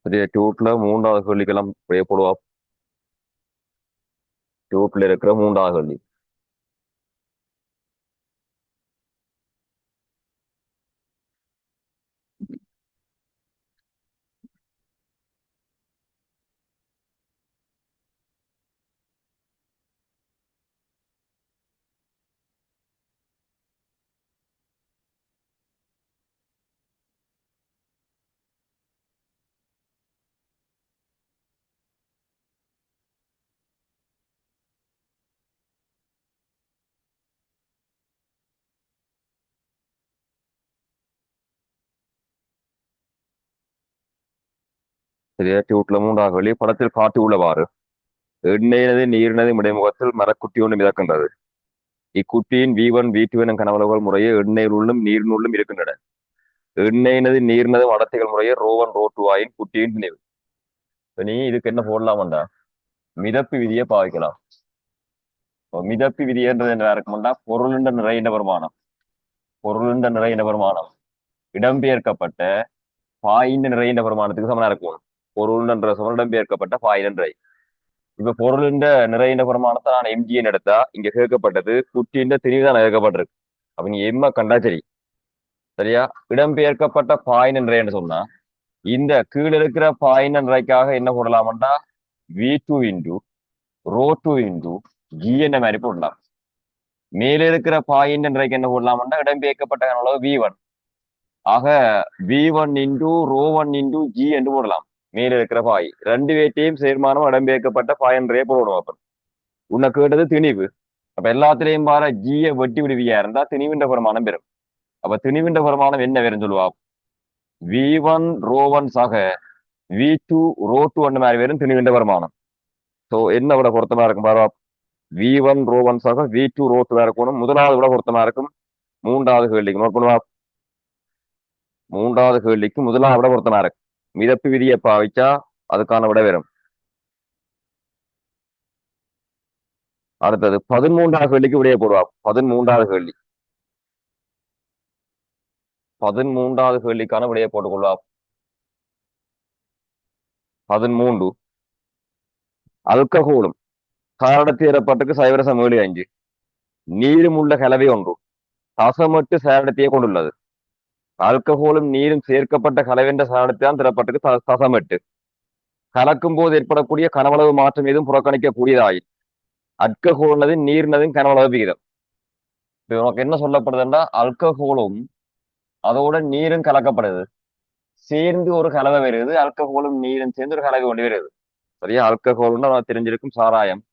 பெரிய டியூட்ல மூன்றாவது கேள்விக்கெல்லாம் போடுவா. டியூட்ல இருக்கிற மூன்றாவது கேள்வி. சரியா, டியூட்ல மூன்றாவது கேள்வி. படத்தில் காட்டி உள்ளவாறு எண்ணெயினது நீரினது இடைமுகத்தில் மரக்குட்டி ஒன்று மிதக்கின்றது. இக்குட்டியின் V1 V2 எனும் கனவளவுகள் முறையே எண்ணெயினுள்ளும் நீரினுள்ளும் இருக்கின்றன. எண்ணெயினது நீரினதும் அடர்த்திகள் முறையே ρ1 ρ2 ஆயின் குட்டியின் நினைவு. இப்ப நீ இதுக்கு என்ன போடலாம்டா? மிதப்பு விதியை பாவிக்கலாம். இப்ப மிதப்பு விதின்றது என்ன இருக்கும்டா? பொருளுண்ட நிறைந்த வருமானம், பொருளுண்ட நிறைந்த வருமானம் இடம்பெயர்க்கப்பட்ட பாயிண்ட் நிறைந்த வருமானத்துக்கு சமனா இருக்கும். பொருளுன்ற சமம் இடம்பெயர்க்கப்பட்ட பாயிண்ட் நிறை. இப்ப பொருளுண்ட நிறைந்த வருமானத்தை நான் எம்ஜிஎன் எடுத்தா இங்க கேட்கப்பட்டது குட்டின்ற திணிவுதான் கேட்கப்பட்டிருக்கு. அப்ப நீ எம்ம கண்டா சரி. சரியா, இடம்பெயர்க்கப்பட்ட பாயிண்ட் நிறைன்னு சொன்னா இந்த கீழே இருக்கிற பாயிண்ட் நிறைக்காக என்ன போடலாம்டா? V2 × ρ2 × G என்ற மாதிரி போடலாம். மேலே இருக்கிற பாயிண்ட் நிறைக்கு என்ன போடலாம்டா? இடம்பெயர்க்கப்பட்ட அளவு V1. ஆக V1 × ρ1 × G என்று போடலாம். மேல இருக்கிற பாய் ரெண்டு பேட்டையும் சேர்மானம் இடம்பெயர்க்கப்பட்ட பாய் என்றே போடணும். அப்ப உன்னை கேட்டது திணிவு. அப்ப எல்லாத்திலையும் பாரு ஜியை வெட்டி விடுவியா இருந்தா திணிவின்ற பிரமாணம் பெறும். அப்ப திணிவின்ற பிரமாணம் என்ன வேறும் சொல்லுவா? V1 ρ1 சக V2 ρ2 அந்த மாதிரி வேறும் திணிவின்ற பிரமாணம். சோ என்ன விட பொருத்தமா இருக்கும் பாரு. V1 ρ1 சக V2 ρ2 இருக்கணும். முதலாவது விட பொருத்தமா இருக்கும். மூன்றாவது கேள்விக்கு நோட் பண்ணுவா. மூன்றாவது கேள்விக்கு முதலாவது விட பொருத்தமா இருக்கு. மிதப்பு விதியை பாவிச்சா அதுக்கான விட வரும். அடுத்தது 13வது கேள்விக்கு விடைய போடுவா. 13வது கேள்வி. 13வது கேள்விக்கான விடையை போட்டுக்கொள்வா. 13 அல்கஹோலும் சாரடத்தியரப்பட்டுக்கு சைவரசம் 7 5 நீரும் உள்ள கலவை ஒன்று தசமட்டு சாரடத்தையே கொண்டுள்ளது. ஆல்கஹோலும் நீரும் சேர்க்கப்பட்ட கலவென்ற சாரடத்தான் திறப்பட்டுக்கு தசமட்டு கலக்கும் போது ஏற்படக்கூடிய கனவளவு மாற்றம் எதுவும் புறக்கணிக்க கூடியதாயில் அல்கஹோல்னது நீர்னதும் கனவளவு விகிதம். இப்ப உனக்கு என்ன சொல்லப்படுதுன்னா, அல்கஹோலும் அதோட நீரும் கலக்கப்படுது, சேர்ந்து ஒரு கலவை வருது. அல்கஹோலும் நீரும் சேர்ந்து ஒரு கலவை கொண்டு வருது. சரியா, அல்கஹோல்னா தெரிஞ்சிருக்கும் சாராயம்.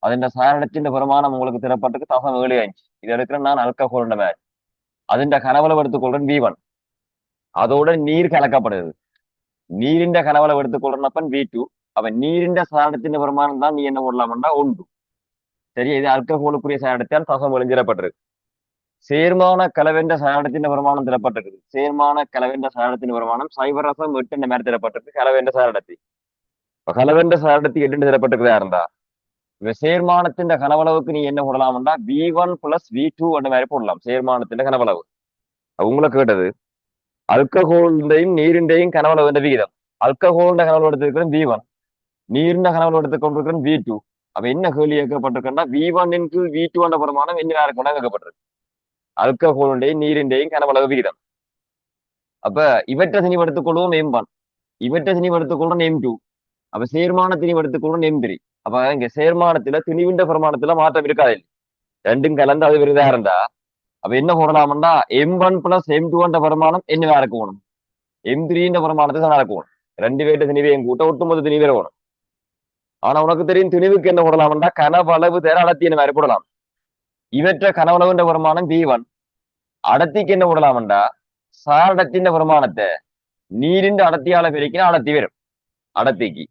അതിന്റെ സാരടത്തിന്റെ പ്രമാണം உங்களுக்கு திறப்பட்டுக்கு தசம் 7 5. இது எடுக்கிறேன் நான் அல்கஹோல்ன்ற மாதிரி. അതിന്റെ கனவளவு எடுத்துக்கொள்றேன் V1. அதோட நீர் கலக்கப்படுது. நீரிന്റെ கனவளவு எடுத்துக்கொள்றப்பன் V2. அப்ப நீரிന്റെ சாரடത്തിന്റെ பிரமாணம் தான் நீ என்ன போடலாம்டா? 1. சரி, இது அல்கஹோலுக்குரிய சாரடத்தால் தசம் வெளிஞ்சிடப்பட்டிருக்கு. சேர்மான கலவென்ற சாரடத்தின் பிரமாணம் திறப்பட்டிருக்கு. சேர்மான கலவென்ற சாரடத்தின் பிரமாணம் சைவரசம் 8 என்ற மாதிரி திறப்பட்டிருக்கு. கலவென்ற சாரடத்தி கலவென்ற சாரடத்தி 8 திறப்பட்டிருக்கிறதா இருந்தா சேர்மானத்தின் கனவளவுக்கு நீ என்ன போடலாம்டா? V1 + V2 அந்த மாதிரி போடலாம். சேர்மானத்தின் கனவளவு உங்களை கேட்டது அல்கஹோலிന്റെയും நீரிന്റെയും கனவளவு என்ற விகிதம். அல்கஹோலிന്റെ கனவளவு எடுத்திருக்கிறேன் V1, நீரிന്റെ கனவளவு எடுத்துக்கொண்டிருக்கிறேன் V2. அப்ப என்ன கேள்வி கேட்கப்பட்டிருக்கா? V1 × V2 என்ற பிரமாணம் என்ன இருக்கும்னா கேட்கப்பட்டிருக்கு. அல்கஹோலிന്റെയും நீரிന്റെയും கனவளவு விகிதம். அப்ப இவற்றை திணிவு எடுத்துக்கொள்வோம் M1, இவற்றை திணிவு எடுத்துக்கொள்றோம் M2. அப்ப சேர்மான திணிவு எடுத்துக்கொள்றோம் M3. அப்ப இங்க சேர்மானத்துல திணிவின்ற பிரமாணத்துல மாற்றம் இருக்காது. ரெண்டும் கலந்து அது விருதா இருந்தா அப்ப என்ன போடலாம்டா? M1 + M2 என்ற பிரமாணம் என்னவா இருக்கணும்? M3 பிரமாணத்துக்கு தான் இருக்கணும். ரெண்டு பேர்ட்ட திணிவையும் கூட்ட ஒட்டுமொத்த திணிவே இருக்கணும். ஆனா உனக்கு தெரியும் திணிவுக்கு என்ன போடலாம்டா? கனவளவு தேர அடர்த்தி என்ன மாதிரி போடலாம். இவற்ற கனவளவுன்ற பிரமாணம் V1. அடர்த்திக்கு என்ன போடலாம்டா? சாரடத்தின் பிரமாணத்தை நீரின் அடர்த்தியால பெருக்கினா அடர்த்தி வரும் அடர்த்திக்கு.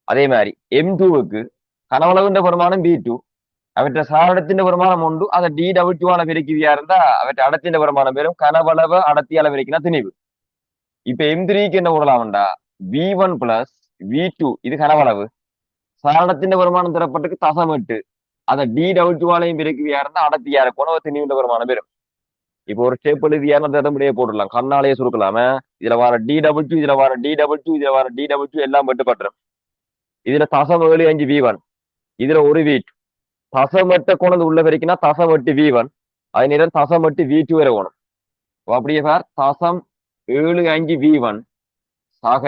அதே மாதிரி M2க்கு கனவளவுன்ற பிரமாணம் V2. அவற்றை சாரடத்தின் பிரமாணம் உண்டு. அதை dW பெருக்கிவியா இருந்தா அவற்றை அடர்த்தின் பிரமாணம் பெறும். கனவளவு அடர்த்தியால பெருக்கினா திணிவு. இப்ப M3க்கு என்ன போடலாம்டா? V1 + V2 இது கனவளவு. சாரடத்தின் பிரமாணம் தரப்பட்டுக்கு தசம் 8. அதை dW பெருக்கிவியா இருந்தா அடர்த்தியா இருக்கும் திணிவின்ற பிரமாணம் பெறும். இப்போ ஒரு ஸ்டெப் எழுதியான அந்த இடம் இப்படியே போட்டுடலாம், கண்ணாலேயே சுருக்கலாமே. இதுல வர DW, இதுல வர DW, இதுல வர DW எல்லாம் வெட்டுப்பட்டுரும். இதுல தசம் 75 V1, இதுல ஒரு V2. தசமட்ட கொண்டு உள்ள வரைக்கும்னா தசம் 8 V1, அது நேரம் தசம் 8 V2 வரை வேணும். அப்படியே பார், தசம் 75 V1 ஆக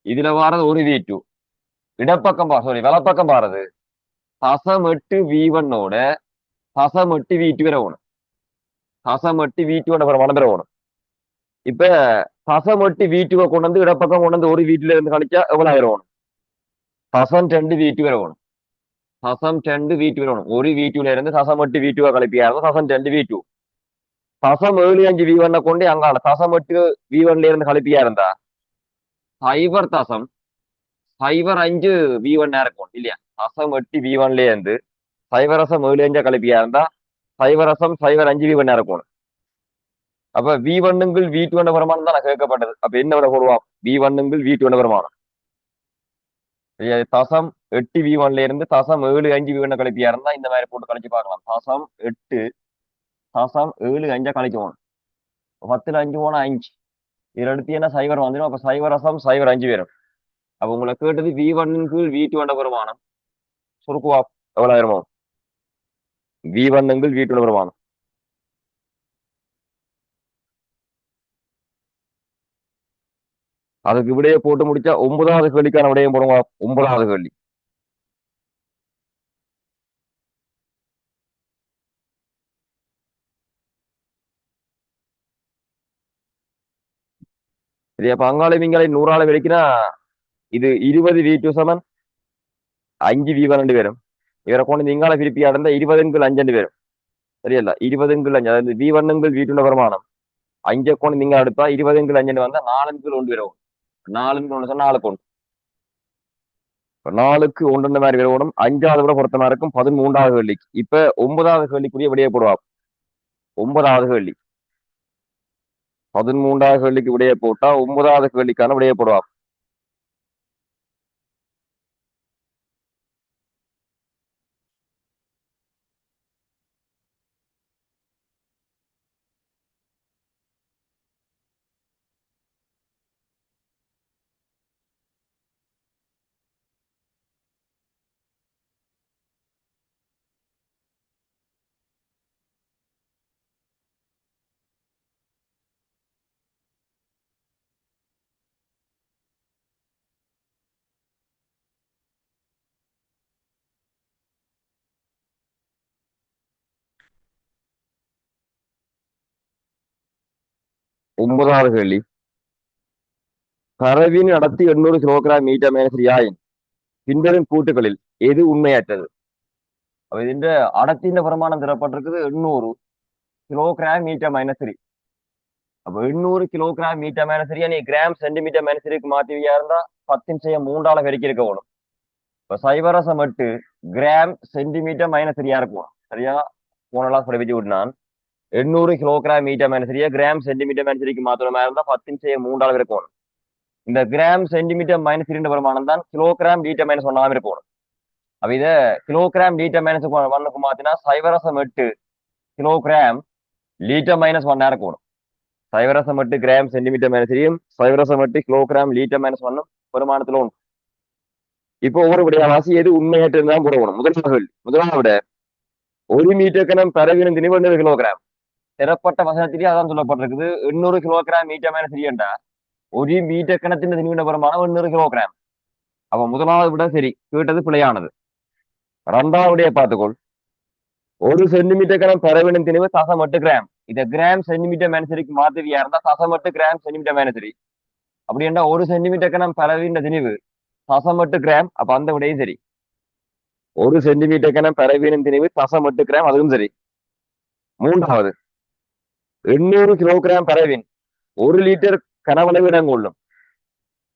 இதுல வாரது ஒரு V2. இடப்பக்கம் சாரி வலப்பக்கம் பாருது தசம் 8 V1ஓட தசம் 8 V2 வரை வேணும். தசம் 8 V2 மனம் பெற வேணும். இப்ப தசம் 8 V2 கொண்டு வந்து இடப்பக்கம் கொண்டு வந்து ஒரு வீட்டுல இருந்து கழிச்சா எவ்வளவு ஆயிரம் வேணும்? தசம் 2 V2 வரை வேணும். தசம் 2 V2 வரை வேணும். ஒரு வீட்டுல இருந்து தசம் 8 V2 கழிப்பியா தசம் 2 V2. தசம் 75 V1 கொண்டு அங்கால தசம் 8 V1 இருந்து கழிப்பியா இருந்தா சைபர் தசம் 05 V1 இருக்கும் இல்லையா? தசம் 8 V1 இருந்து சைவரசம் 75 கழிப்பியா இருந்தா சைவரசம் 05 V1 இருக்கும். அப்ப V1ங்கள் V2 வருமானம் தான் கேட்கப்பட்டது. அப்ப என்ன விட போடுவான்? V1ங்கள் V2 வருமானம் தசம் 8 V1 இருந்து தசம் 75 V1 கழிப்பியா இருந்தா இந்த மாதிரி போட்டு கழிச்சு பார்க்கலாம். தசம் 8 தசம் 75 கழிக்கணும். 10ல் 5 போனா 5, இதுல எடுத்து என்ன சைவர் வந்துடும். அப்ப சைவரசம் 05 வரும். அப்ப உங்களை கேட்டது V1ங்கள் V2 வருமானம் சுருக்குவா எவ்வளவு ஆயிருமோ? V1ங்கள் V2 வருமானம் அதுக்கு விடையை போட்டு முடிச்சா 9வது கேள்விக்கான விடையும் போடுங்க. 9வது கேள்வி. சரியா? அப்ப அங்காளி விங்காளி 100ஆல வெடிக்கினா இது 20 V2 சமன் 5 V1 வரும். இவரை கொண்டு இங்கால திருப்பி அடர்ந்தா 20ங்கள் 5 வரும். சரியா? 20ங்கள் 5, அதாவது V1ங்கள் V2 வருமானம் 5 கொண்டு நீங்க அடுத்தா 20ங்கள் 5 வந்தா 4ங்கள் 1 வரும். 4ங்கள் 1 சொன்னா 4 கொண்டு 4க்கு 1 மாதிரி வரணும். 5வது விட பொருத்தமா இருக்கும் 13வது கேள்விக்கு. இப்ப 9வது கேள்விக்குரிய விடையை போடுவா. 9வது கேள்வி 13வது கேள்விக்கு விடையை போட்டா 9வது கேள்விக்கான விடையை போடுவா. ஒன்பதாவது கேள்வி, கரவின் அடர்த்தி 800 kg m சரியாயின் பின்வரும் கூட்டுகளில் எது உண்மையற்றது? அப்ப ഇതിന്റെ அடர்த்தியின் பிரமாணம் தரப்பட்டிருக்குது 800 kg m3. அப்ப 800 kg m3 நீ கிராம் சென்டிமீட்டர் m3க்கு மாத்திவியா இருந்தா 10⁻³ பெருக்கி இருக்க வேணும். இப்ப சைவரசம் 8 கிராம் சென்டிமீட்டர் -3 இருக்கும். சரியா? போனலாம் படிச்சு விட்டுனான் 800 kg m3 கிராம் சென்டிமீட்டர் m3க்கு மாத்திரமா இருந்தா 10⁻³ இருக்கணும். இந்த கிராம் சென்டிமீட்டர் -3 பிரமாணம் தான் கிலோகிராம் லீட்டர் மைனஸ் 1 இருக்கணும். அப்ப இத கிலோகிராம் லீட்டர் -1க்கு மாத்தினா சைவரசம் 8 கிலோகிராம் லீட்டர் -1 இருக்கணும். சைவரசம் 8 கிராம் சென்டிமீட்டர் -3யும் சைவரசம் 8 கிலோகிராம் லீட்டர் -1 பெருமானத்துல ஒன்று. இப்போ ஒவ்வொரு விடையாவாசி எது உண்மையற்று தான் போடணும். முதலாவது விட 1 மீட்டர் கனம் பரவின திணிவு 1 கிலோகிராம். திறப்பட்ட வசனத்திலேயே அதான் சொல்லப்பட்டிருக்குது 800 kg m3 1 மீட்டர் கணத்தின் திணிவின பெருமானம் 800 kg. அப்ப முதலாவது விட சரி, கேட்டது பிழையானது. 2வது விடையை பார்த்துக்கொள். 1 சென்டிமீட்டர் கனம் பரவின திணிவு தசம் 8 கிராம். இதை கிராம் சென்டிமீட்டர் -3க்கு மாத்திரியா இருந்தா தசம் 8 கிராம் சென்டிமீட்டர் -3. அப்படி என்றா 1 சென்டிமீட்டர் கனம் பரவின திணிவு தசம் 8 கிராம். அப்ப அந்த விடையும் சரி. 1 சென்டிமீட்டர் கனம் பரவின திணிவு தசம் 8 கிராம், அதுவும் சரி. 3வது 800 kg பரவின் 1 லிட்டர் கனவளவு இடம் கொள்ளும்.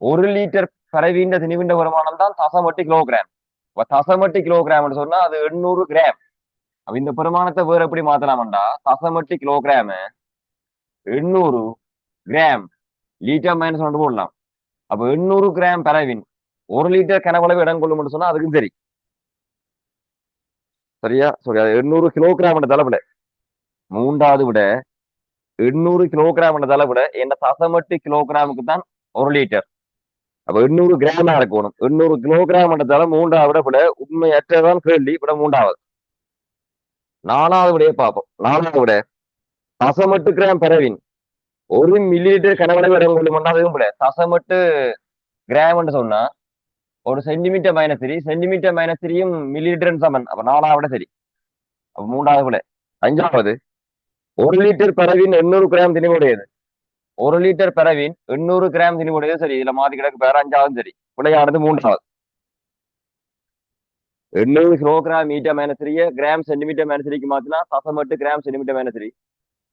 1 லிட்டர் பரவின் திணிவின் வருமானம் தான் தசம் 8 கிலோகிராம். தசம் 8 கிலோகிராம் சொன்னா அது 800 கிராம். அப்ப இந்த பெருமானத்தை வேற எப்படி மாத்தலாம்டா? தசம் 8 கிலோகிராம் 800 கிராம் லீட்டர் -1 போடலாம். அப்ப 800 கிராம் பரவின் 1 லிட்டர் கனவளவு இடம் கொள்ளும் சொன்னா அதுக்கும் சரி. சரியா? சரி, அது 800 kg தலைப்புல. 3வது விட 800 கிலோகிராம் என்றதால விட என்ன தசமட்டு கிலோகிராமுக்கு தான் 1 லிட்டர். அப்ப 800 கிராமா இருக்கணும். 800 கிலோகிராம் என்றதால மூன்றாவது விட உண்மையற்றதான் கேள்வி விட மூன்றாவது. 4வது விடையை பார்ப்போம். 4வது விட தசமட்டு கிராம் பெறவின் 1 மில்லி லிட்டர் கனவளவு இடம் கொள்ளும். அதுவும் விட தசமட்டு கிராம் சொன்னா 1 சென்டிமீட்டர் - 3 சென்டிமீட்டர் - 3யும் மில்லிலிட்டர் சமன். அப்ப 4வது சரி. அப்ப 3வது விட. 5வது 1 லிட்டர் பெறவின் 800 கிராம் திணிவுடையது. 1 லிட்டர் பெறவின் 800 கிராம் திணிவுடையது சரி. இதுல மாத்தி கிடக்கு பேர 5வது சரி. விடையானது 3வது. 800 கிலோகிராம் மீட்டர் - 3 கிராம் சென்டிமீட்டர் - 3க்கு மாத்தினா தசமட்டு கிராம் சென்டிமீட்டர் - 3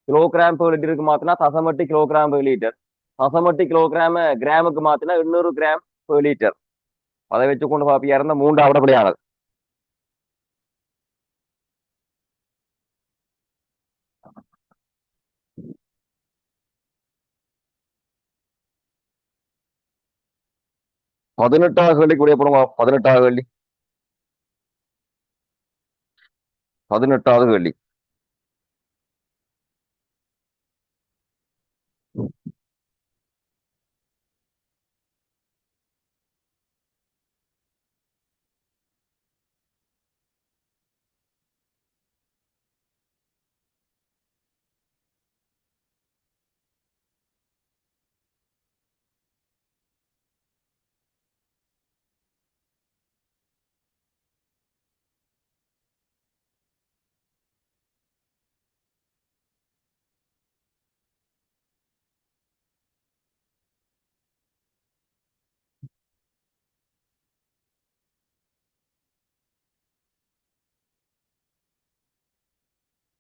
கிலோகிராம் per லிட்டருக்கு மாத்தினா தசமட்டு கிலோகிராம் per லிட்டர். தசமட்டு கிலோகிராம் கிராமுக்கு மாத்தினா 800 கிராம் per லிட்டர். அதை வச்சுக்கொண்டு பாப்பியா இருந்த 3வது விடையானது. பதினெட்டாவது கேள்விக்கு விடைய போடுங்க. 18வது கேள்வி. 18வது கேள்வி.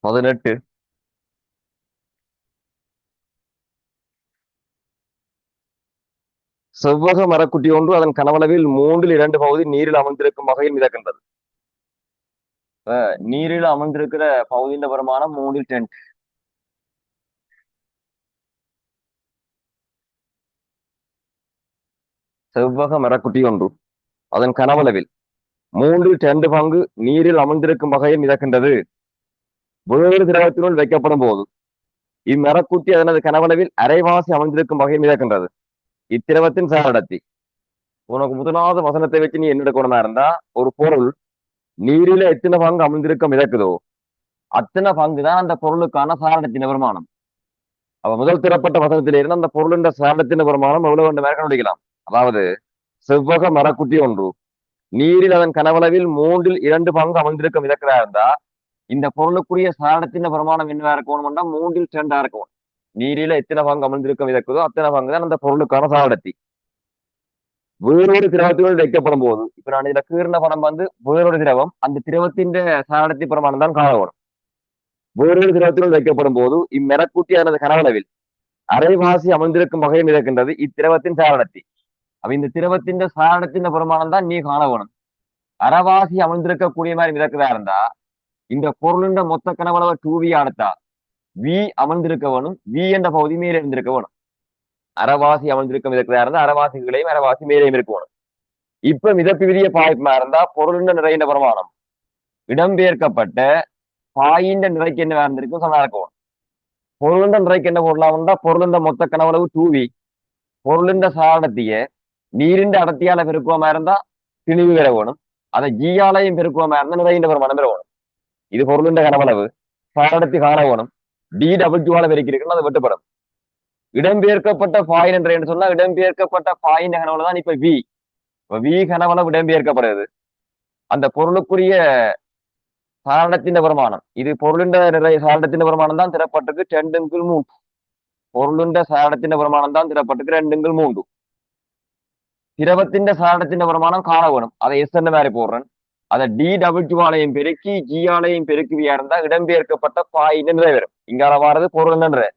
பதினெட்டு செவ்வக மரக்குட்டி ஒன்று அதன் கனவளவில் 2/3 பகுதி நீரில் அமர்ந்திருக்கும் வகையில் மிதக்கின்றது. நீரில் அமர்ந்திருக்கிற பகுதியின் பெருமானம் 3/10. செவ்வக மரக்குட்டி ஒன்று அதன் கனவளவில் 3/10 பங்கு நீரில் அமர்ந்திருக்கும் வகையில் மிதக்கின்றது. வேறு திரவத்தினுள் வைக்கப்படும் போது இம்மரக்குட்டி அதனது கனவளவில் அரைவாசி அமர்ந்திருக்கும் வகையில் மிதக்கின்றது. இத்திரவத்தின் சாரடத்தி. உனக்கு முதலாவது வசனத்தை வச்சு நீ என்ன எடுக்கணுமா இருந்தா, ஒரு பொருள் நீரில எத்தனை பங்கு அமர்ந்திருக்க மிதக்குதோ அத்தனை பங்கு தான் அந்த பொருளுக்கான சாரடத்தின் பெருமானம். அப்ப முதல் திறப்பட்ட வசனத்திலிருந்து அந்த பொருளின் சாரடத்தின் பெருமானம் எவ்வளவு வேண்டும் கண்டுபிடிக்கலாம். அதாவது செவ்வக மரக்குட்டி ஒன்று நீரில் அதன் கனவளவில் 2/3 பங்கு அமர்ந்திருக்க மிதக்கிறதா இருந்தா இந்த பொருளுக்குரிய சாரடத்தின் பெருமானம் என்னவா இருக்கணும்னா 3/10 இருக்கும். நீரில எத்தனை பங்கு அமர்ந்திருக்க மிதக்குதோ அத்தனை பங்கு தான் அந்த பொருளுக்கான சாரடத்தி. வேறொரு திரவத்தினுள் வைக்கப்படும் போது, இப்ப நான் இதுல கீர்ண படம் வேறொரு திரவம், அந்த திரவத்தின் சாரடத்தி பிரமாணம் தான் காணப்படும். வேறொரு திரவத்தினுள் வைக்கப்படும் போது இம்மெரக்குட்டி அதனது கனவளவில் அரைவாசி அமர்ந்திருக்கும் வகையில் மிதக்கின்றது. இத்திரவத்தின் சாரடத்தி. அப்ப இந்த திரவத்தின் சாரடத்தின் பிரமாணம் தான் நீ காணவணும். அரைவாசி அமர்ந்திருக்கக்கூடிய மாதிரி மிதக்குதா இருந்தா இந்த பொருளின் மொத்த கனவளவை 2V அடுத்தா V அமர்ந்திருக்க வேணும். V என்ற பகுதி மேலே இருந்திருக்க வேணும். அரைவாசி அமர்ந்திருக்க மிதக்கிறதா இருந்தா அரைவாசிகளையும் அரைவாசி மேலேயும் இருக்கணும். இப்ப மிதப்பு விதிய பாய்மா இருந்தா பொருளின் நிறைந்த பிரமாணம் இடம்பெயர்க்கப்பட்ட பாயின் நிறைக்கு என்ன இருந்திருக்கும் சொன்னா இருக்கணும். பொருளின் நிறைக்கு என்ன பொருளாக பொருளின் மொத்த கனவளவு 2V. பொருளின் சாரடத்திய நீரின் அடர்த்தியால பெருக்குவமா இருந்தா திணிவு பெற வேணும். அதை ஜியாலையும் பெருக்குவமா இருந்தா நிறைந்த பிரமாணம் பெற வேணும். இது பொருளின் கனவளவு. சாரடத்தி காண வேணும். DW பெருக்கிருக்குன்னு அது வெட்டுப்படும். இடம்பெயர்க்கப்பட்ட பாயின் என்று சொன்னா இடம்பெயர்க்கப்பட்ட பாயின் கனவளவு தான் இப்ப V. V கனவளவு இடம்பெயர்க்கப்படுது. அந்த பொருளுக்குரிய சாரடத்தின் பிரமாணம் இது பொருளின் நிறைய சாரடத்தின் பிரமாணம் தான் திறப்பட்டுக்கு 2/3. பொருளின் சாரடத்தின் பிரமாணம் தான் திறப்பட்டுக்கு 2/3. திரவத்தின் சாரடத்தின் பிரமாணம் காண வேணும். அதை எஸ் என்ன மாதிரி போடுறேன். அதை DW பெருக்கி ஜியாலையும் பெருக்குவியா இருந்தா இடம்பெயர்க்கப்பட்ட பாயின் நிறை வரும். இங்கால வாரது பொருள் நிறை.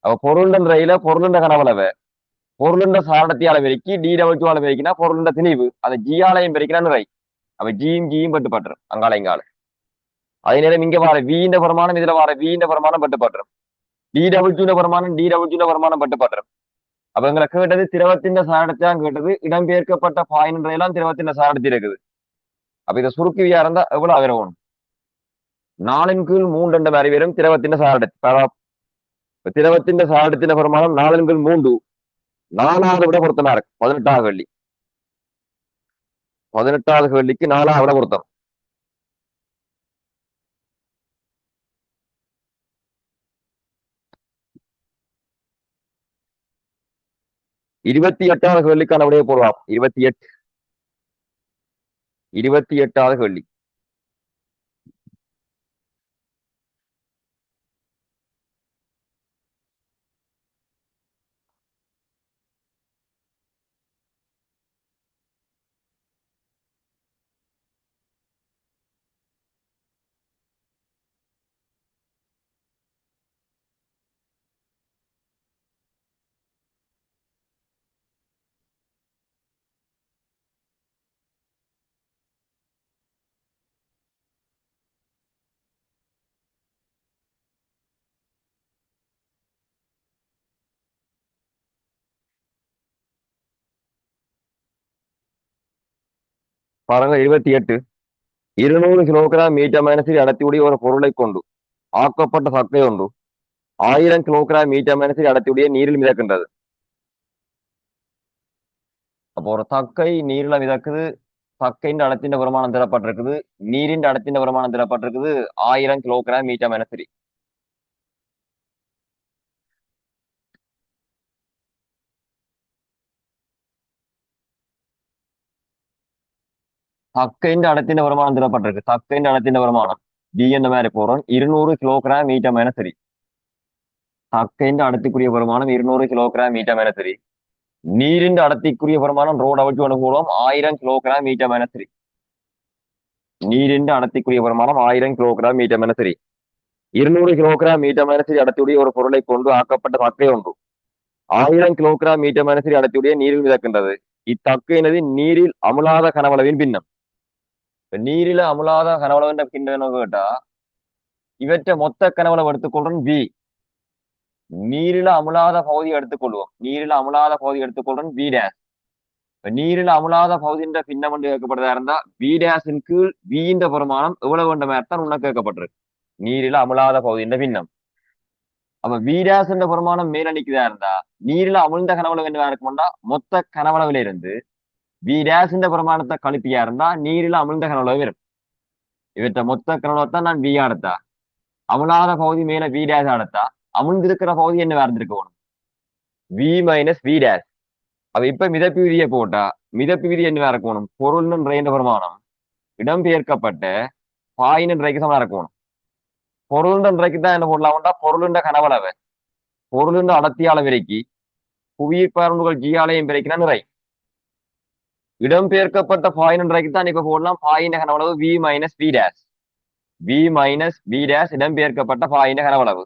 அப்ப பொருள் நிறையில பொருளின் கனவளவை பொருளின் சாரடத்தியால பெருக்கி DW பெருக்கினா பொருளின் திணிவு. அதை ஜியாலையும் பெருக்கினா நிறை. அப்ப ஜியும் பட்டுப்பட்டுரும் அங்கால இங்கால. அதே நேரம் இங்க வார வீண்ட பிரமாணம் இதுல வார வீண்ட பிரமாணம் பட்டுப்பட்டுரும். DW பிரமாணம் பட்டுப்பட்டுரும். அப்ப எங்களை கேட்டது திரவத்தின் சாரடத்தை தான் கேட்டது. இடம்பெயர்க்கப்பட்ட பாயின்றையெல்லாம் திரவத்தின் சாரடத்தி இருக்குது. அப்ப இதை சுருக்கிவியா இருந்தா எவ்வளவு ஆகிரும்? 4/3 மாதிரி வரும் திரவத்தின் சாரடத்தி. திரவത്തിന്റെ സാരത്തിന്റെ പ്രമാണം 4 നാലാவது விட பொருத்தமா இருக்கு. 18வது கேள்வி. 18வது கேள்விக்கு 4 விட பொருத்தம். 28வது கேள்விக்கான விடையை போடுவார். 28. 28வது கேள்வி. பாருங்க 28. 200 கிலோகிராம் மீட்டர் மைனஸில் அடர்த்தியுடைய ஒரு பொருளை கொண்டு ஆக்கப்பட்ட சக்கை ஒன்று 1000 கிலோகிராம் மீட்டர் மைனஸில் அடர்த்தியுடைய நீரில் மிதக்கின்றது. அப்போ ஒரு சக்கை நீரில் மிதக்குது. சக்கையின் அடர்த்தியின் பிரமாணம் தரப்பட்டிருக்குது. நீரின் அடர்த்தியின் பிரமாணம் தரப்பட்டிருக்குது 1000 கிலோகிராம் மீட்டர் மைனஸில். சக்கையின் அடர்த்தியின் பிரமாணம் தரப்பட்டிருக்கு. சக்கையின் அடர்த்தியின் பிரமாணம் டி என்ற மாதிரி போறோம். 200 கிலோகிராம் மீட்டர் மைனஸில். சக்கையின் அடர்த்திக்குரிய பிரமாணம் 200 கிலோகிராம் மீட்டர் மைனஸில். நீரின் அடர்த்திக்குரிய பிரமாணம் ரோட வச்சு ஒன்று போடுவோம் 1000 கிலோகிராம் மீட்டர் மைனஸில். நீரின் அடர்த்திக்குரிய பிரமாணம் 1000 கிலோகிராம் மீட்டர் மைனஸில். 200 கிலோகிராம் மீட்டர் மைனஸில் அடர்த்தியுடைய ஒரு பொருளை கொண்டு ஆக்கப்பட்ட சக்கை ஒன்று 1000 கிலோகிராம் மீட்டர் மைனஸில் அடர்த்தியுடைய நீரில் மிதக்கின்றது. இத்தக்கையினது நீரில் அமுலாத கனவளவின் பின்னம். நீரில அமுலாத கனவளவின் பின்னம் கேட்டா இவற்றை மொத்த கனவளவு எடுத்துக்கொள்றோம் வி. நீரில அமுலாத பகுதியை எடுத்துக்கொள்வோம். நீரில அமுலாத பகுதி எடுத்துக்கொள்றோம் வி டேஸ். நீரில் அமுலாத பகுதியின் பின்னம் என்று கேட்கப்படுறதா இருந்தா வி டேஸின் கீழ் வியின் பிரமாணம் எவ்வளவு வேண்ட மாதிரி உனக்கு கேட்கப்பட்டிருக்கு. நீரில அமுலாத பகுதியின் பின்னம். அப்ப வி டேஸ் என்ற பிரமாணம் மேல நிற்கிறதா இருந்தா நீரில அமிழ்ந்த கனவளவு என்ன இருக்கும்னா மொத்த கனவளவுல இருந்து வி டேஸ் என்ற பிரமாணத்தை கழிப்பியா இருந்தா நீரில அமிழ்ந்த கனவளவு வரும். இவற்ற மொத்த கனவளவுத்தான் நான் வி அடுத்தா. அமுலாத பகுதி மேல வி டேஸ் அடுத்தா அமிழ்ந்திருக்கிற பகுதி என்ன வேர்ந்திருக்கணும் வி மைனஸ் வி டேஸ். அப்ப இப்ப மிதப்பு விதியை போட்டா மிதப்பு விதி என்ன இருக்கணும் பொருள் என்ற பிரமாணம் இடம்பெயர்க்கப்பட்ட பாயின் என்றைக்கு சமம் இருக்கணும். பொருள் என்றைக்கு தான் என்ன போடலாம்டா பொருளுண்ட கனவளவு பொருளுண்ட அடர்த்தியால விரைக்கி புவியீர்ப்பு பரம்புகள் ஜியாலயம் பிரிக்கிற நிறை. இடம்பெயர்க்கப்பட்ட பாயின் என்றைக்கு தான் இப்ப போடலாம் பாயின் கனவளவு V minus V dash. V minus V dash இடம்பெயர்க்கப்பட்ட பாயின் கனவளவு.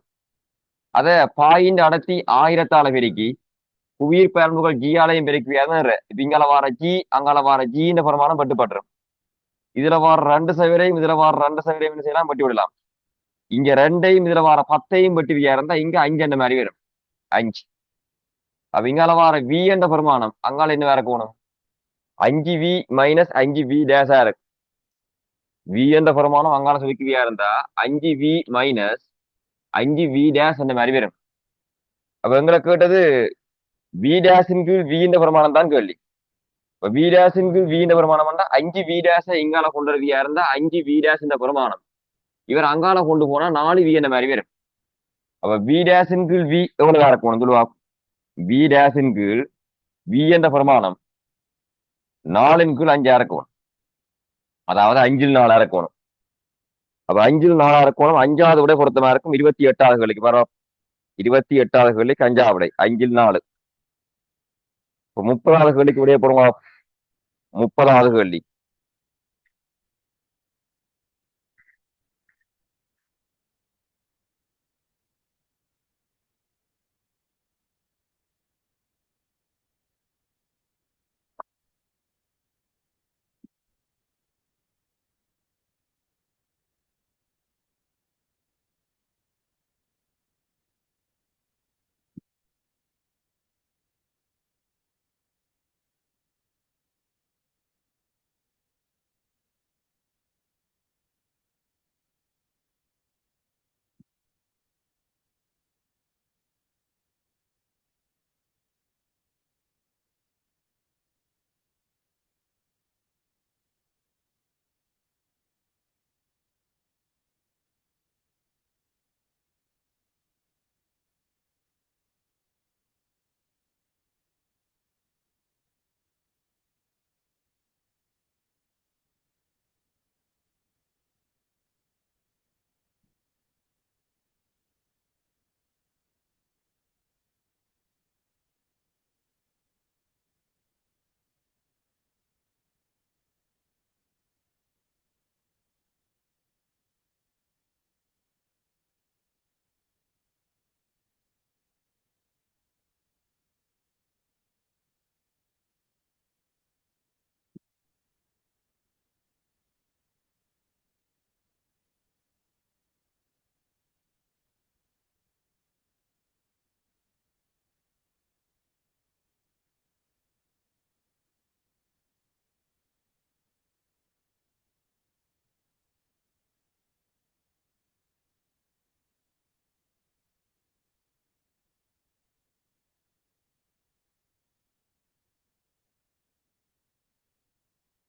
அத பாயின் அடர்த்தி 1000ஆல பெருக்கி புவியீர் பரம்புகள் ஜியாலயம் பெருக்குவியாத இப்ப இங்கால வார ஜி அங்கால வார ஜின்ற பிரமாணம் பட்டுப்பட்டுரும். இதுல வார 2 சதுரையும் இதுல வார 2 சதுரையும் என்ன செய்யலாம் பட்டி விடலாம். இங்க 2ஐயும் இதுல வார 10ஐயும் பட்டுவியா இருந்தா இங்க 5 என்ற மாதிரி வரும் 5. அப்ப இங்கால வார வி என்ற பிரமாணம் அங்கால என்ன வேற போகணும் 5v மைனஸ் 5v டேஸா இருக்கு. வி என்ற பிரமாணம் அங்கால சுருக்கிவியா இருந்தா 5v மைனஸ் 5v டேஸ் என்ற மாதிரி வரும். அப்ப எங்களை கேட்டது வி டேஸின் கீழ் வி என்ற பிரமாணம் தான் கேள்வி. இப்ப வி டேஸின் கீழ் வி என்ற பிரமாணம் வந்தா 5v டேஸை இங்கால கொண்டு வரவியா இருந்தா 5v டேஸ் என்ற பிரமாணம் இவர் அங்கால கொண்டு போனா 4v என்ற மாதிரி வரும். அப்ப வி டேஸின் கீழ் வி எவ்வளவு இருக்கணும் சொல்லுவா. வி டேஸின் கீழ் வி என்ற பிரமாணம் 4ன் கீழ் 5 இருக்கணும். அதாவது 5ல் 4 இருக்கணும். அப்ப 5ல் 4 இருக்கணும். 5வது விட பொருத்தமா இருக்கும் 28வது கேள்விக்கு பரவ 28வது கேள்விக்கு 5வது விடை 5ல் 4. இப்ப 30வது கேள்விக்கு விடைய போடுமா 30வது கேள்வி.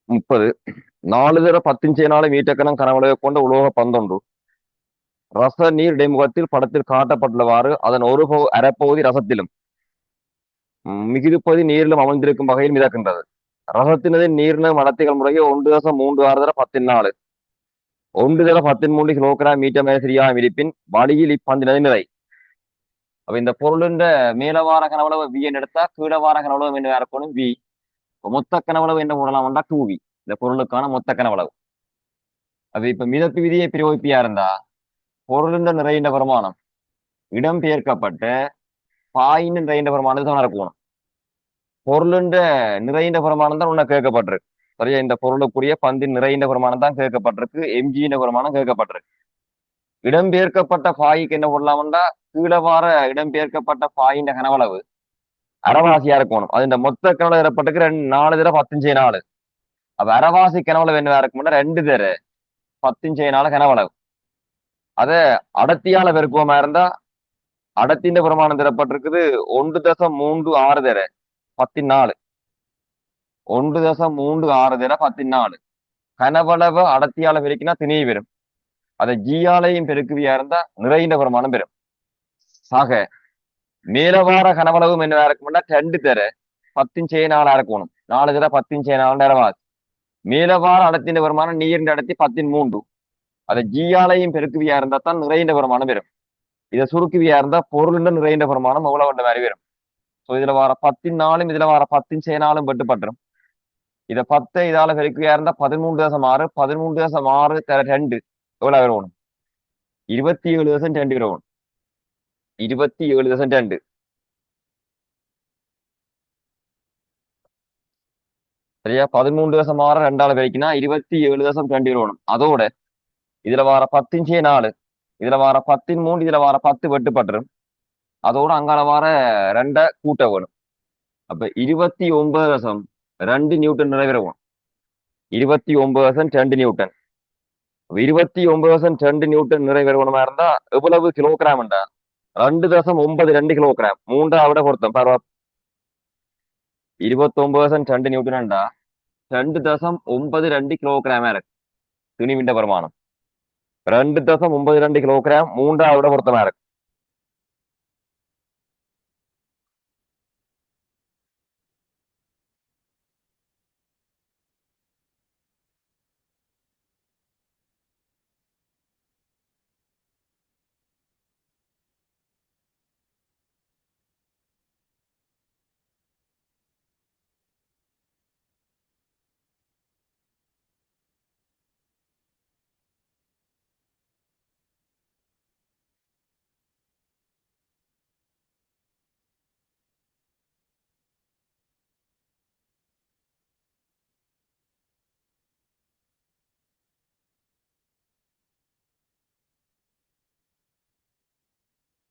30 4 தர 10 மீட்டர் கனவளவை கொண்ட உலோக பந்தொன்று ரச நீர் இடைமுகத்தில் படத்தில் காட்டப்பட்டுள்ளவாறு அதன் அரைப்பகுதி ரசத்திலும் மிகுதிப்பகுதி நீரிலும் அமர்ந்திருக்கும் வகையில் மிதக்கின்றது. ரசத்தினது நீரின மடத்திகள் முறையே 1.36 தர 14 1 தர 13 கிலோகிராம் மீட்டர் மேல சரியாக இருப்பின் வழியில் இப்பந்தினது நிறை. அப்ப இந்த பொருளின் மேலவார கனவளவு வி எடுத்தா கீழவார கனவளவு என்ன இருக்கணும் வி. மொத்த கனவளவு என்ன போடலாம்டா 2v. இந்த பொருளுக்கான மொத்த கனவளவு. அது இப்ப மிதப்பு விதியை பிரயோகிப்பியா இருந்தா பொருளின் நிறைந்த வருமானம் இடம்பெயர்க்கப்பட்ட பாயின் நிறைந்த வருமானத்தை தான் இருக்கணும். பொருளின் நிறைந்த வருமானம் தான் உன்ன கேட்கப்பட்டிருக்கு. சரியா, இந்த பொருளுக்குரிய பந்தின் நிறைந்த வருமானம் தான் கேட்கப்பட்டிருக்கு. எம்ஜியின் வருமானம் கேட்கப்பட்டிருக்கு. இடம்பெயர்க்கப்பட்ட பாய்க்கு என்ன போடலாம்டா கீழவார இடம்பெயர்க்கப்பட்ட பாயின் கனவளவு அரைவாசியா இருக்கணும். அது இந்த மொத்த கனவளவு தரப்பட்டிருக்கு 4 தர 10 அப்ப அரைவாசி கனவளவு என்ன இருக்கும்னா 2 தர 10 கனவளவு. அத அடர்த்தியால பெருக்குவமா இருந்தா அடர்த்தியின் பிரமாணம் தரப்பட்டிருக்குது 1.36 தர 14 1.36 தர 14 கனவளவு அடர்த்தியால பெருக்கினா திணை வரும். அதை ஜியாலையும் பெருக்குவியா இருந்தா நிறைந்த பிரமாணம் பெறும். ஆக மேலவார கனவளவு என்ன இருக்கும்னா 2 தர 10 இருக்கணும். 4 தர 10 நேரமாச்சு. மேலவார அடர்த்தியின் வருமானம் நீரின் அடர்த்தி 13 அதை ஜியாலையும் பெருக்குவியா இருந்தா தான் நிறைந்த வருமானம் வரும். இதை சுருக்குவியா இருந்தா பொருள் நிறைந்த வருமானம் எவ்வளவு வந்த மாதிரி வரும். ஸோ இதுல வர 14 இதுல வர 10 வெட்டுப்பட்டுரும். இதை 10 இதால பெருக்குவியா இருந்தா 13.6 13.6 தர 2 எவ்வளவு வரணும் 27.2 வரணும் 27.2. சரியா, 13.6 2ஆல பெருக்கினா 27.2 வரணும். அதோட இதுல வர 10 இதுல வர 13 இதுல வர 10 வெட்டுப்பட்டுரும். அதோட அங்கால வர 2 கூட்ட வேணும். அப்ப 29.2 நியூட்டன் நிறைவேறும். 29.2 நியூட்டன். 29.2 நியூட்டன் நிறைவேறுவனமா இருந்தா எவ்வளவு கிலோகிராம்டா 2.92 கிலோகிராம். 3 பொருத்தம் பரவா 29.2 நியூட்டன்டா 2.92 கிலோகிராமா இருக்கு துணிவிண்ட வருமானம். 2.92 கிலோகிராம் 3 பொருத்தமா இருக்கு.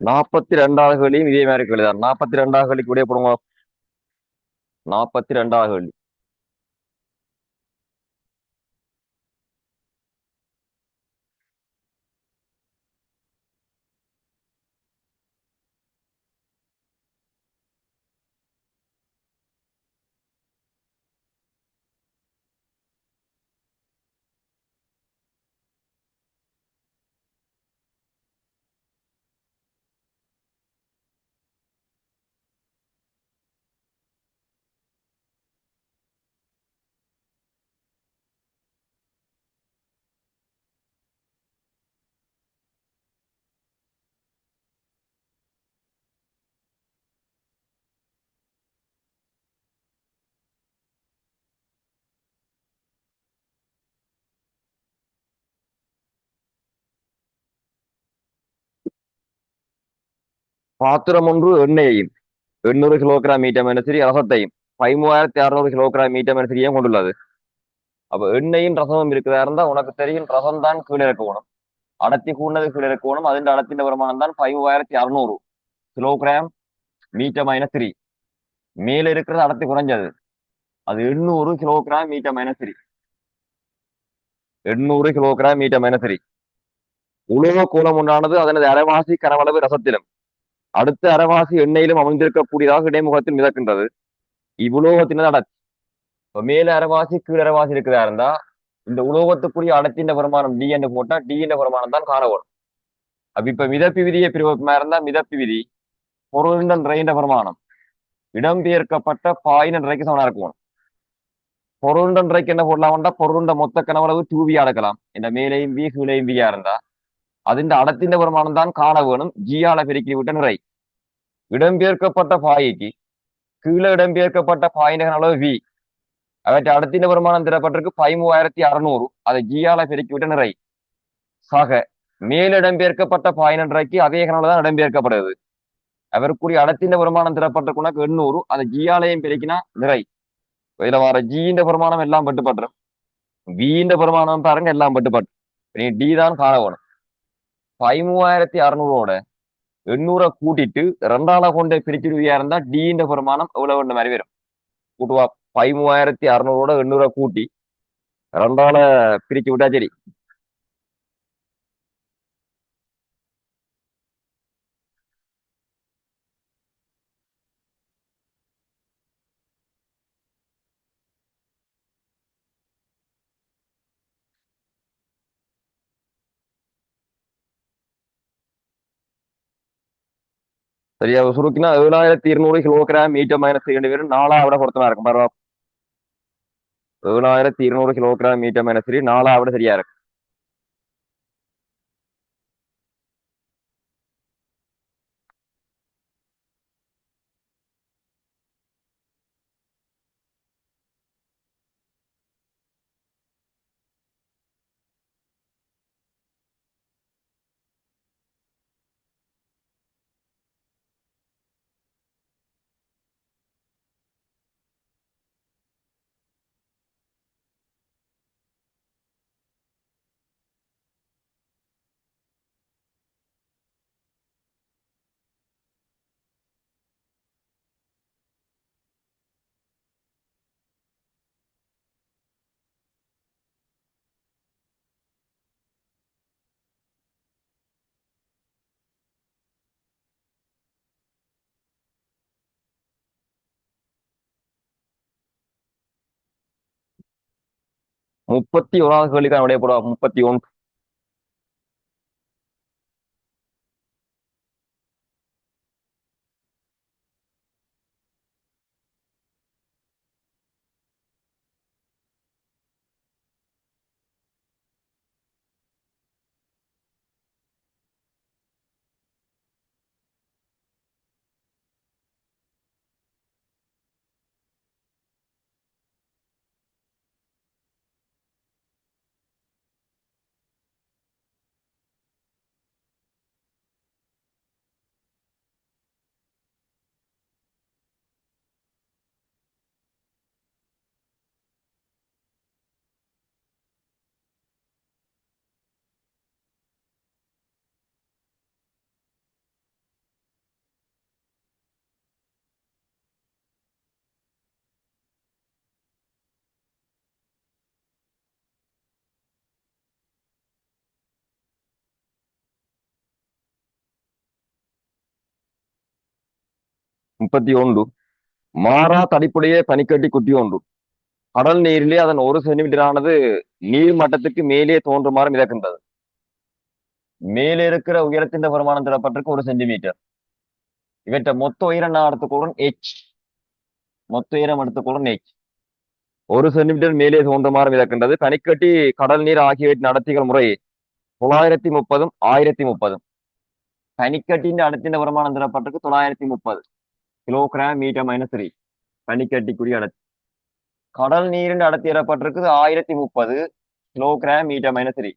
நாற்பத்தி ரெண்டாவது கேள்வியும் இதே மாதிரி கேள்விதான். 42வது கேள்விக்கு விடைய போடுங்க. 42வது கேள்வி. பாத்திரம் ஒன்று எண்ணெயையும் 800 கிலோகிராம் மீட்டர் மெனசரி ரசத்தையும் 13,600 கிலோகிராம் மீட்டர் மெனசரியும் கொண்டுள்ளது. அப்ப எண்ணெயும் ரசமும் இருக்கிறதா இருந்தா உனக்கு தெரியும் ரசம் தான் கீழே இருக்கணும். அடர்த்தி கூடது கீழே இருக்கணும். അതിന്റെ அடர்த்திന്റെ வருமானம் தான் 13,600 கிலோகிராம் மீட்டர் -3. மேல இருக்கிறது அடர்த்தி குறைஞ்சது. அது 800 கிலோகிராம் மீட்டர் -3. 800 kilogram metre -3. உலோக கூலம் உண்டானது அதனது அரைவாசி கனவளவு ரசத்திலும் அடுத்த அரைவாசி எண்ணெயிலும் அமைந்திருக்கக்கூடியதாக இடைமுகத்தில் மிதக்கின்றது. இவ்வுலோகத்தினது அடர்த்தி இப்ப மேல அரைவாசி கீழ் அரைவாசி இருக்கிறதா இருந்தா இந்த உலோகத்துக்குரிய அடர்த்தியின் பெருமானம் டி என்று போட்டா டி என்ற பெருமானம் தான் காண வரும். அப்ப இப்ப மிதப்பு விதியை பிரிவமா இருந்தா மிதப்பு விதி பொருளுடன் நிறைந்த பெருமானம் இடம்பெயர்க்கப்பட்ட பாயின் நிறைக்கு சமனா இருக்கும். பொருளுடன் நிறைக்கு என்ன போடலாம்டா பொருளுண்ட மொத்த கனவளவு டூவியா எடுக்கலாம். இந்த மேலையும் வி கீழையும் வியா இருந்தா അതിന്റെ അടത്തിന്റെ പ്രമാണം താൻ കാണ വേണം ജിയാളെ പെരുക്കി വിട്ട നിറൈ இடம்பெயர்க்கப்பட்ட பாய்க்கு கீழே இடம்பெயர்க்கப்பட்ட பாயின்ற அளவு வி அவற்றை அடத்தின் பிரமாணம் தரப்பட்டிருக்கு 13,600 அதை ஜியால பெருக்கி விட்ட நிறை சாக மேலிடம்பெயர்க்கப்பட்ட பாயினன்றைக்கு அதே கணவன் தான் இடம்பெயர்க்கப்படுது அவருக்குரிய அடத்தின் பிரமாணம் தரப்பட்டிருக்குனாக்கு 800 அதை ஜியாலையும் பெருக்கினா நிறை இதுல வர ஜியின் பிரமாணம் எல்லாம் பட்டுப்பட்டுரும் வியின் பிரமாணம் பாருங்க எல்லாம் பட்டுப்பட்டு நீ டி தான் காண வேணும் 13,600ஓட 800 கூட்டிட்டு 2ஆல கொண்டு பிரிச்சிருவியா இருந்தா டியின் பிரமாணம் எவ்வளவு வேண்ட மாதிரி வரும் கூட்டுவா 13,600ஓட 800 கூட்டி 2ஆல பிரிச்சு விட்டா சரி. சரியா சுருக்கினா 7,200 கிலோகிராம் மீட்டர் மைனஸ் 2 பேரும் 4ஆவிட பொருத்தமா இருக்கும் பரவா 7,200 கிலோகிராம் மீட்டர் மைனஸ் 3 4ஆவிட சரியா இருக்கு. முப்பத்தி ஓராவது கேள்விக்கான விடைய போடுவா 31. முப்பத்தி ஒன்று மாறா தடிப்புடைய பனிக்கட்டி குட்டி ஒன்று கடல் நீரிலே அதன் 1 சென்டிமீட்டர் ஆனது நீர் மட்டத்துக்கு மேலே தோன்றுமாறு மிதக்கின்றது. மேலே இருக்கிற உயரத்தின் வருமானம் தரப்பட்டிருக்கு 1 சென்டிமீட்டர். இவற்றை மொத்த உயரம் நான் எடுத்துக்கொள்றேன் h மொத்த உயரம் எடுத்துக்கொள்றேன் h 1 சென்டிமீட்டர் மேலே தோன்றுமாறு மிதக்கின்றது. பனிக்கட்டி கடல் நீர் ஆகியவற்றின் நடத்திகள் முறை 930 1030. പനിക്കട്ടിന്റെ അടുത്തിന്റെ പ്രമാണം തരപ്പെട്ടിട്ട് 930 കിലോഗ്രാം മീറ്റർ മൈനസ് 3 പനിക്കട്ടിക്കുടി അടത്തി. கடல் நீரின் அடர்த்தி தரப்பட்டிருக்குது 1030 கிலோகிராம் மீட்டர் மைனஸ் 3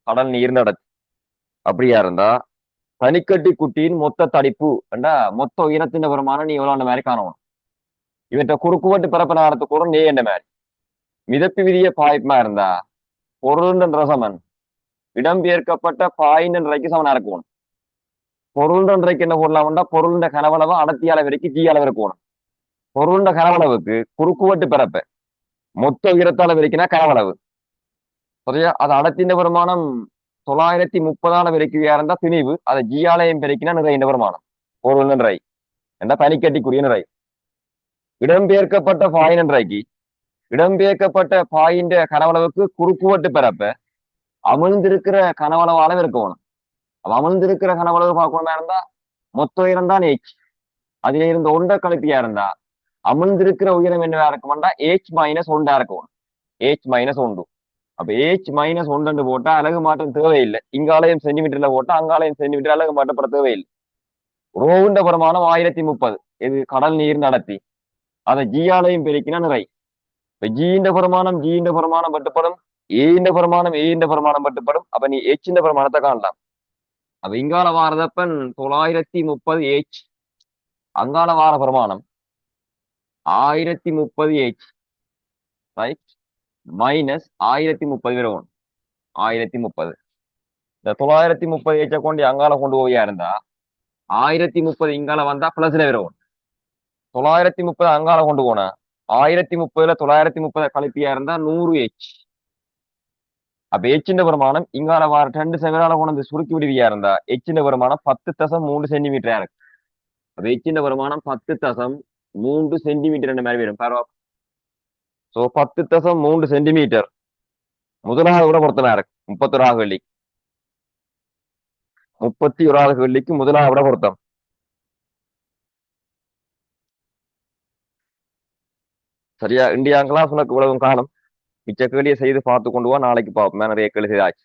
கடல் நீரின் அடர்த்தி. அப்படியா இருந்தா பனிக்கட்டி குட்டியின் மொத்த தடிப்பு மொத்த உயரத்தின் பிரமாணம் நீ எவ்வளவு மாதிரி காணணும். இவற்றை குறுக்குவட்டு பிறப்பினாரத்து கூட நீ என்ற மாதிரி மிதப்பு விதிய பாய்மா இருந்தா பொருள் ரசமன் இடம்பெயர்க்கப்பட்ட பாயின்றைக்கு சமனா இருக்கணும். பொருள்ன்றைக்கு என்ன போடலாம்டா பொருளுடைய கனவளவு அடர்த்தி அளவிற்கு ஜி அளவு இருக்கணும். பொருளுடைய கனவளவுக்கு குறுக்குவட்டு பிறப்ப மொத்த உயரத்தால வரைக்கும்னா கனவளவு சரியா அது அடர்த்தின் பிரமாணம் 930 வரைக்கும் இருந்தா திணிவு அதை ஜியாலயம் பெருக்கினா நிறைய பிரமாணம் பொருள் நிறை என்ற பனிக்கட்டிக்குரிய நிறை. இடம்பெயர்க்கப்பட்ட பாயின் என்றைக்கு இடம்பெயர்க்கப்பட்ட பாயின்ற கனவளவுக்கு குறுக்குவெட்டு பரப்ப அமிழ்ந்திருக்கிற கனவளவு அளவு இருக்கணும். அப்ப அமிழ்ந்திருக்கிற கனவளவு பார்க்கணுமா இருந்தா மொத்த உயரம் தான் h. அதுல இருந்து ஒன்றை கழிப்பியா இருந்தா அமிழ்ந்திருக்கிற உயரம் என்னவா இருக்கும்டா h-1 இருக்கும். h-1. அப்ப h-1 போட்டா அலகு மாற்றம் தேவையில்லை. இங்காலயம் சென்டிமீட்டர்ல போட்டா அங்காலயம் சென்டிமீட்டர் அலகு மாற்றப்பட தேவையில்லை. ரோவுண்ட பிரமாணம் 1030. இது கடல் நீர் நடத்தி அதை ஜியாலையும் பெருக்கினா நிறை. இப்ப ஜியின் பிரமாணம் பட்டுப்படும், ஏன்ற பிரமாணம் பட்டுப்படும். அப்ப நீ எச்சின் பிரமாணத்தை காணலாம். அப்ப இங்கால வாரதப்பன் 930 h, அங்கால வார பிரமாணம் 1030 h, ரைட், மைனஸ் 1030 வரும். 1030 இந்த 930 h கொண்டு அங்கால கொண்டு போயா இருந்தா 1030 இங்கால வந்தா பிளஸ்ல வரும். 930 அங்கால கொண்டு போனா 1030ல 930 கழிப்பியா இருந்தா 100 h. அப்ப எச்சின் பிரமாணம் இங்கால வார 2 செவரால கொண்டு சுருக்கி விடுவியா இருந்தா எச்சின் பிரமாணம் 10.3 சென்டிமீட்டரா இருக்கு. அப்ப எச்சின் பிரமாணம் 10.3 சென்டிமீட்டர் மாதிரி வரும். பரவா. சோ 10.3 சென்டிமீட்டர் முதலாவது கூட பொருத்தமா இருக்கு. 31 வெள்ளி 31 வெள்ளிக்கு முதலாவது விட பொருத்தம். சரியா? இந்தியா கிளாஸ் உனக்கு இவ்வளவு காலம் மிச்ச கேள்வியை செய்து பார்த்து கொண்டு வா. நாளைக்கு பார்ப்போம். நிறைய கேள்வி செய்தாச்சு.